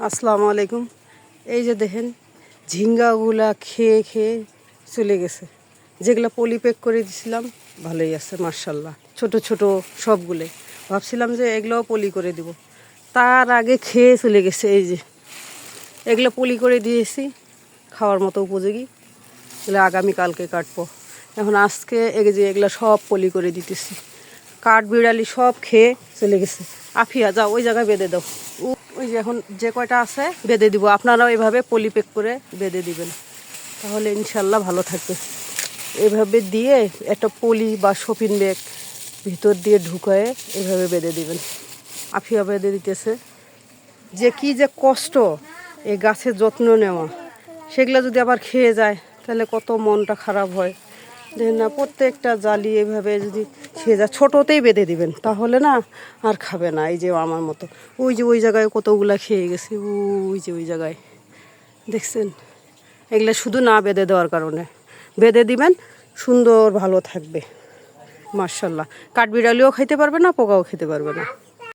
আসসালামু আলাইকুম। এই যে দেখেন ঝিঙ্গাগুলা খেয়ে খেয়ে চলে গেছে। যেগুলো পলি প্যাক করে দিছিলাম ভালোই আছে মার্শাল্লাহ, ছোট ছোট সবগুলো। ভাবছিলাম যে এগুলোও পলি করে দিব, তার আগে খেয়ে চলে গেছে। এই যে এগুলো পলি করে দিয়েছি, খাওয়ার মতো উপযোগী। এগুলো আগামীকালকে কাটবো। এখন আজকে এগুলো সব পলি করে দিতেছি। কাঠ বিড়ালি সব খেয়ে চলে গেছে। আফিয়া যাও ওই জায়গায় বেঁধে দাও। ওই যে এখন যে কয়টা আছে বেঁধে দিব। আপনারাও এইভাবে পলি প্যাক করে বেঁধে দিবেন, তাহলে ইনশাল্লাহ ভালো থাকবে। এভাবে দিয়ে একটা পলি বা শপিং ব্যাগ ভিতর দিয়ে ঢুকায়ে এভাবে বেঁধে দিবেন। আফিয়া বেঁধে দিতেছে। যে কি যে কষ্ট এই গাছের যত্ন নেওয়া, সেগুলো যদি আবার খেয়ে যায় তাহলে কত মনটা খারাপ হয়। দেখেন না, প্রত্যেকটা জালি এভাবে যদি খেয়ে যায়, ছোটোতেই বেঁধে দিবেন, তাহলে না আর খাবে না। এই যে আমার মতো ওই যে ওই জায়গায় কতগুলা খেয়ে গেছে, ওই যে ওই জায়গায় দেখছেন। এগুলো শুধু না বেঁধে দেওয়ার কারণে। বেঁধে দিবেন, সুন্দর ভালো থাকবে মার্শাল্লাহ। কাঠবিড়ালিও খেতে পারবে না, পোকাও খেতে পারবে না।